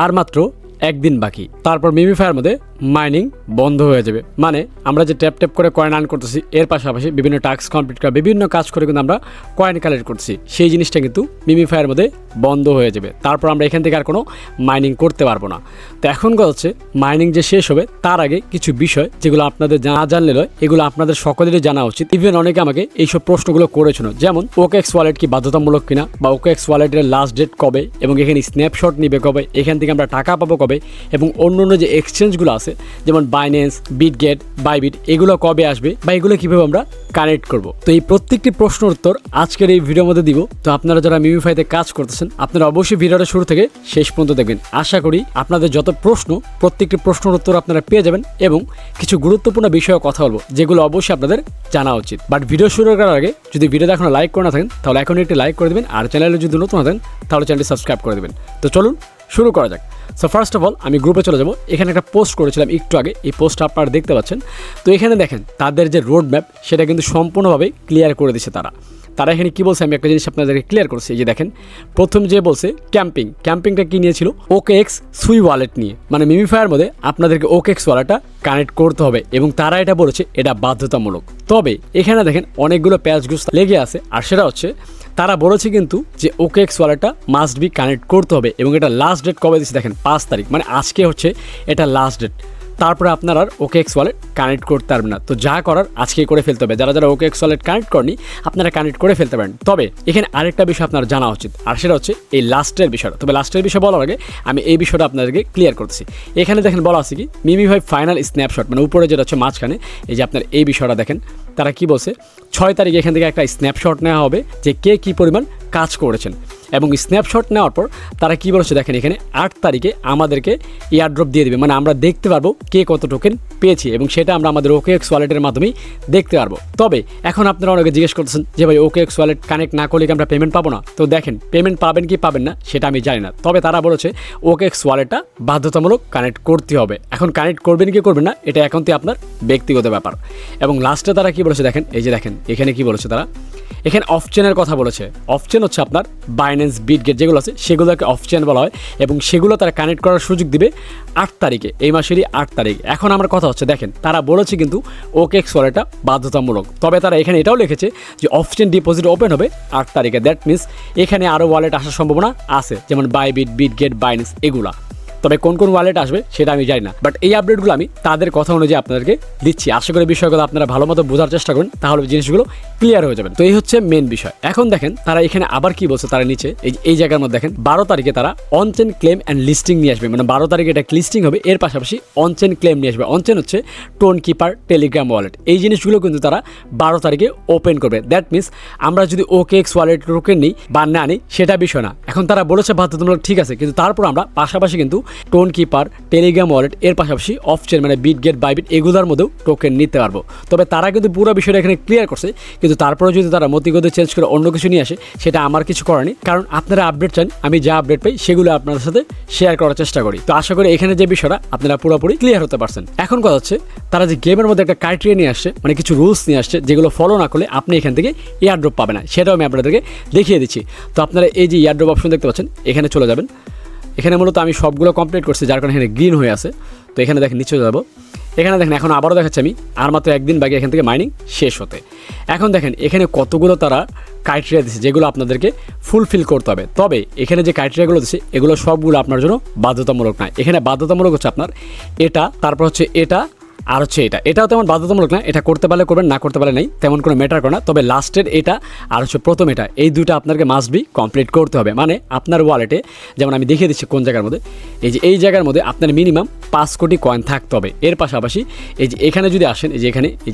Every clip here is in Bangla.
আর মাত্র একদিন বাকি, তারপর মেমিফাইয়ের মধ্যে মাইনিং বন্ধ হয়ে যাবে। মানে আমরা যে ট্যাপ ট্যাপ করে কয়েন আর্ন করতেছি, এর পাশাপাশি বিভিন্ন টাস্ক কমপ্লিট করা, বিভিন্ন কাজ করে কিন্তু আমরা কয়েন কালেক্ট করছি, সেই জিনিসটা কিন্তু মেমিফাইয়ের মধ্যে বন্ধ হয়ে যাবে। তারপর আমরা এখান থেকে আর কোনো মাইনিং করতে পারবো না। তো এখন কথা হচ্ছে মাইনিং যে শেষ হবে তার আগে কিছু বিষয় যেগুলো আপনাদের না জানলে নয়, এগুলো আপনাদের সকলেরই জানা উচিত। ইভেন অনেকে আমাকে এইসব প্রশ্নগুলো করেছিল, যেমন ওকেএক্স ওয়ালেট কি বাধ্যতামূলক কিনা, বা ওকেএক্স ওয়ালেটের লাস্ট ডেট কবে, এবং এখানে স্ন্যাপশট নিবে কবে, এখান থেকে আমরা টাকা পাবো কবে, এবং অন্য অন্য যে এক্সচেঞ্জগুলো আছে যেমন বাইন্যান্স, বিটগেট, বাইবিট, এগুলো কবে আসবে বা এগুলো কীভাবে আমরা কানেক্ট করব। তো এই প্রত্যেকটি প্রশ্নের উত্তর আজকের এই ভিডিওর মধ্যে দিব। তো আপনারা যারা মেমিফাইতে কাজ করতেছেন আপনারা অবশ্যই ভিডিওটা শুরু থেকে শেষ পর্যন্ত দেখবেন। আশা করি আপনাদের যত প্রশ্ন, প্রত্যেকটি প্রশ্নের উত্তর আপনারা পেয়ে যাবেন, এবং কিছু গুরুত্বপূর্ণ বিষয়ে কথা বলবো যেগুলো অবশ্যই আপনাদের জানা উচিত। বাট ভিডিও শুরু করার আগে যদি ভিডিওতে এখনো লাইক করে না থাকেন তাহলে এখন একটি লাইক করে দেবেন, আর চ্যানেলে যদি নতুন থাকেন তাহলে চ্যানেলটি সাবস্ক্রাইব করে দেবেন। তো চলুন শুরু করা যাক। সো ফার্স্ট অফ অল আমি গ্রুপে চলে যাব। এখানে একটা পোস্ট করেছিলাম একটু আগে, এই পোস্টটা আপনারা দেখতে পাচ্ছেন। তো এখানে দেখেন তাদের যে রোড ম্যাপ সেটা কিন্তু সম্পূর্ণভাবে ক্লিয়ার করে দিচ্ছে তারা এখানে কী বলছে আমি একটা জিনিস আপনাদেরকে ক্লিয়ার করছি। এই যে দেখেন প্রথম যে বলছে ক্যাম্পিংটা কী নিয়েছিল, ওকেএক্স সুই ওয়ালেট নিয়ে, মানে মেমিফাইয়ের মধ্যে আপনাদেরকে ওকেএক্স ওয়ালেটটা কানেক্ট করতে হবে, এবং তারা এটা বলেছে এটা বাধ্যতামূলক। তবে এখানে দেখেন অনেকগুলো প্যাচগুলো লেগে আছে, আর সেটা হচ্ছে তারা বলেছে কিন্তু যে ওকেএক্স ওয়ালেটটা মাস্ট বি কানেক্ট করতে হবে, এবং এটা লাস্ট ডেট কবে দিচ্ছে দেখেন 5 তারিখ, মানে আজকে হচ্ছে এটা লাস্ট ডেট। তারপরে আপনারা আর ওকেএক্স ওয়ালেট কানেক্ট করতে পারবেন না। তো যা করার আজকে করে ফেলতে হবে। যারা যারা ওকেএক্স ওয়ালেট কানেক্ট করেনি আপনারা কানেক্ট করে ফেলতে পারেন। তবে এখানে আরেকটা বিষয় আপনার জানা উচিত, আর সেটা হচ্ছে এই লাস্টের বিষয়টা। তবে লাস্টের বিষয় বলার আগে আমি এই বিষয়টা আপনাদেরকে ক্লিয়ার করতেছি। এখানে দেখেন বলা আছে কি মেমিফাই ফাইনাল স্ন্যাপশট, মানে উপরে যেটা হচ্ছে মাঝখানে এই যে আপনার এই বিষয়টা দেখেন, তারা কি বলছে 6 তারিখে এখান থেকে একটা স্ন্যাপশট নেওয়া হবে যে কে কী পরিমাণ কাজ করেছেন, এবং স্ন্যাপশট নেওয়ার পর তারা কী বলেছে দেখেন এখানে 8 তারিখে আমাদেরকে এয়ারড্রপ দিয়ে দেবে, মানে আমরা দেখতে পারবো কে কত টোকেন পেয়েছি, এবং সেটা আমরা আমাদের ওকেএক্স ওয়ালেটের মাধ্যমেই দেখতে পারবো। তবে এখন আপনারা অনেকে জিজ্ঞেস করতেছেন যে ভাই ওকেএক্স ওয়ালেট কানেক্ট না করলে কি আমরা পেমেন্ট পাবো না? তো দেখেন পেমেন্ট পাবেন কি পাবেন না সেটা আমি জানি না, তবে তারা বলেছে ওকেএক্স ওয়ালেটটা বাধ্যতামূলক কানেক্ট করতে হবে। এখন কানেক্ট করবেন কি করবেন না এটা একান্তই আপনার ব্যক্তিগত ব্যাপার। এবং লাস্টে তারা কি বলেছে দেখেন, এই যে দেখেন এখানে কি বলেছে তারা, এখানে অফচেনের কথা বলেছে। অফচেন হচ্ছে আপনার বাইন্যান্স, বিটগেট যেগুলো আছে সেগুলোকে অফচেন বলা হয়, এবং সেগুলো তারা কানেক্ট করার সুযোগ দিবে 8 তারিখে, এই মাসেরই 8 তারিখ। এখন আমার কথা হচ্ছে দেখেন তারা বলেছে কিন্তু ওকেএক্স ওয়ালেটটা বাধ্যতামূলক, তবে তারা এখানে এটাও লিখেছে যে অফচেন ডিপোজিট ওপেন হবে 8 তারিখে। দ্যাট মিনস এখানে আরও ওয়ালেট আসার সম্ভাবনা আছে, যেমন বাইবিট, বিটগেট, বাইন্যান্স এগুলা। তবে কোন কোন ওয়ালেট আসবে সেটা আমি জানি না, বাট এই আপডেটগুলো আমি তাদের কথা অনুযায়ী আপনাদেরকে দিচ্ছি। আশা করি বিষয়গুলো আপনারা ভালো মতো বোঝার চেষ্টা করুন, তাহলে জিনিসগুলো ক্লিয়ার হয়ে যাবেন। তো এই হচ্ছে মেন বিষয়। এখন দেখেন তারা এখানে আবার কি বলছে, তারা নিচে এই জায়গার মধ্যে দেখেন 12 তারিখে তারা অনচেন ক্লেম অ্যান্ড লিস্টিং নিয়ে আসবে, মানে 12 তারিখে এটা লিস্টিং হবে, এর পাশাপাশি অনচেন ক্লেম নিয়ে আসবে। অনচেন হচ্ছে টোন কিপার, টেলিগ্রাম ওয়ালেট, এই জিনিসগুলো কিন্তু তারা 12 তারিখে ওপেন করবে। দ্যাট মিনস আমরা যদি ওকেএক্স ওয়ালেট টোকেন নিই বা না নিই সেটা বিষয় না। এখন তারা বলেছে বাধ্যতামূলক, ঠিক আছে, কিন্তু তারপর আমরা পাশাপাশি কিন্তু টোন কিপার, টেলিগ্রাম ওয়ালেট, এর পাশাপাশি অফচেন মানে বিটগেট, বাইবিট এগুলোর মধ্যেও টোকেন নিতে পারবো। তবে তারা কিন্তু পুরো বিষয়টা এখানে ক্লিয়ার করছে, কিন্তু তারপরে যদি তারা মতিগতি চেঞ্জ করে অন্য কিছু নিয়ে আসে সেটা আমার কিছু করার নেই, কারণ আপনারা আপডেট চান, আমি যা আপডেট পাই সেগুলো আপনাদের সাথে শেয়ার করার চেষ্টা করি। তো আশা করি এখানে যে বিষয়টা আপনারা পুরোপুরি ক্লিয়ার হতে পারছেন। এখন কথা হচ্ছে তারা যে গেমের মধ্যে একটা ক্রাইটেরিয়া নিয়ে আসছে, মানে কিছু রুলস নিয়ে আসছে যেগুলো ফলো না করলে আপনি এখান থেকে এয়ারড্রপ পাবেন না, সেটাও আমি আপনাদেরকে দেখিয়ে দিচ্ছি। তো আপনারা এই যে এয়ারড্রপ অপশন দেখতে পাচ্ছেন এখানে চলে যাবেন। এখানে মূলত আমি সবগুলো কমপ্লিট করছি, যার কারণে এখানে গ্রিন হয়ে আছে। তো এখানে দেখেন নিচে যাবো, এখানে দেখেন এখন আবারও দেখাচ্ছি আমি আর মাত্র একদিন বাকি এখান থেকে মাইনিং শেষ হতে। এখন দেখেন এখানে কতগুলো তারা ক্রাইটেরিয়া দিচ্ছে যেগুলো আপনাদেরকে ফুলফিল করতে হবে। তবে এখানে যে ক্রাইটেরিয়াগুলো দিচ্ছে এগুলো সবগুলো আপনার জন্য বাধ্যতামূলক নয়। এখানে বাধ্যতামূলক হচ্ছে আপনার এটা, তারপর হচ্ছে এটা, আর হচ্ছে এটাও তেমন বাধ্যতামূলক না, এটা করতে পারলে করবেন, না করতে পারলে নেই, তেমন কোনো ম্যাটার করে না। তবে লাস্টের এটা আর হচ্ছে প্রথম এটা, এই দুইটা আপনাকে মাস্ট বি কমপ্লিট করতে হবে। মানে আপনার ওয়ালেটে যেমন আমি দেখিয়ে দিচ্ছি কোন জায়গার মধ্যে, এই জায়গার মধ্যে আপনার মিনিমাম 5 কোটি কয়েন থাকতে হবে। এর পাশাপাশি এই যে এখানে যদি আসেন এই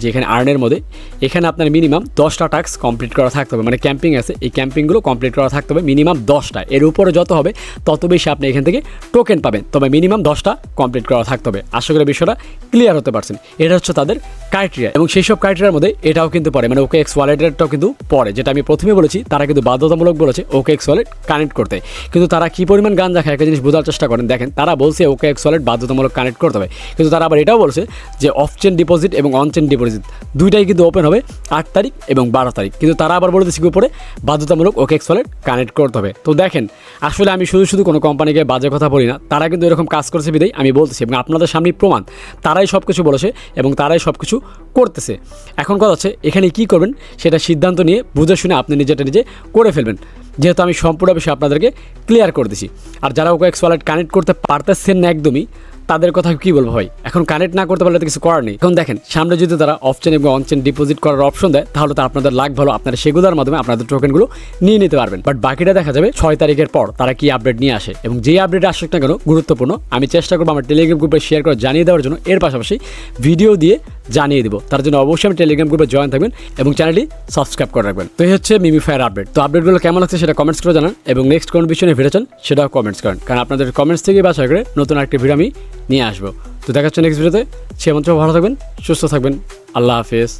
যে এখানে আর্নের মধ্যে এখানে আপনার মিনিমাম 10টা টাস্ক কমপ্লিট করা থাকতে হবে, মানে ক্যাম্পিং আছে এই ক্যাম্পিংগুলো কমপ্লিট করা থাকতে হবে মিনিমাম 10টা। এর উপরে যত হবে তত বেশি আপনি এখান থেকে টোকেন পাবেন, তবে মিনিমাম 10টা কমপ্লিট করা থাকতে হবে। আশা করি বিষয়টা ক্লিয়ার হতে পারছেন। এটা হচ্ছে তাদের ক্রাইটেরিয়া, এবং সেই সব ক্রাইটেরিয়ার মধ্যে এটাও কিন্তু পড়ে, মানে OKX ওয়ালেটেরটাও কিন্তু পড়ে, যেটা আমি প্রথমে বলেছি। তারা কিন্তু বাধ্যতামূলক বলেছে OKX ওয়ালেট কানেক্ট করতে, কিন্তু তারা কি পরিমাণ গাঞ্জা খায় একটা জিনিস বোঝার চেষ্টা করেন। দেখেন, তারা বলছে OKX ওয়ালেট বাধ্যতামূলক কানেক্ট করতে হবে, কিন্তু তারা আবার এটাও বলছে যে অফ চেন ডিপোজিট এবং অন চেন ডিপোজিট দুইটাই কিন্তু ওপেন হবে 8 তারিখ এবং 12 তারিখ, কিন্তু তারা আবার বলে দিচ্ছে উপরে বাধ্যতামূলক OKX ওয়ালেট কানেক্ট করতে হবে। তো দেখেন, আসলে আমি শুধু কোনো কোম্পানিকে বাজে কথা বলি না, তারা কিন্তু এরকম কাজ করছে বিধায় আমি বলতেছি, এবং আপনাদের সামনে প্রমাণ তারাই সব কিছু বলেছে এবং তারাই সব কিছু করতেছে। এখন কথা হচ্ছে এখানে কি করবেন সেটা সিদ্ধান্ত নিয়ে বুঝে শুনে আপনি নিজেটা নিজে করে ফেলবেন, যেহেতু আমি সম্পূর্ণ বিষয় আপনাদেরকে ক্লিয়ার করে দিছি। আর যারা OKX ওয়ালেট কানেক্ট করতে পারতেছেন না একদমই, তাদের কথা কি বলবো ভাই, এখন কানেক্ট না করতে পারলে তো কিছু করার নেই। এখন দেখেন, সামনে যদি তারা অফ চেন এবং অন চেন ডিপোজিট করার অপশন দেয়, তাহলে তো আপনাদের লাভ ভালো, আপনারা সেগুলোর মাধ্যমে আপনাদের টোকেনগুলো নিয়ে নিতে পারবেন। বাট বাকিটা দেখা যাবে 6 তারিখের পর তারা কি আপডেট নিয়ে আসে, এবং যে আপডেট আসুক না কেন গুরুত্বপূর্ণ, আমি চেষ্টা করবো আমার টেলিগ্রাম গ্রুপে শেয়ার করে জানিয়ে দেওয়ার জন্য, এর পাশাপাশি ভিডিও দিয়ে জানিয়ে দেবো। তার জন্য অবশ্যই আমি টেলিগ্রাম গ্রুপে জয়েন থাকবেন এবং চ্যানেলটি সাবস্ক্রাইব করে রাখবেন। তো এই হচ্ছে মেমেফি আপডেট। তো আপডেটগুলো কেমন লাগছে সেটা কমেন্টস করে জানান, এবং নেক্সট কোন বিষয় নিয়ে ভিডিও চান সেটাও কমেন্টস করেন, কারণ আপনাদের কমেন্টস থেকে বাছাই করে নতুন একটা ভিডিও আমি নিয়ে আসবো। তো দেখা হচ্ছে নেক্সট ভিডিওতে। সে মন্ত্র ভালো থাকবেন, সুস্থ থাকবেন, আল্লাহ হাফেজ।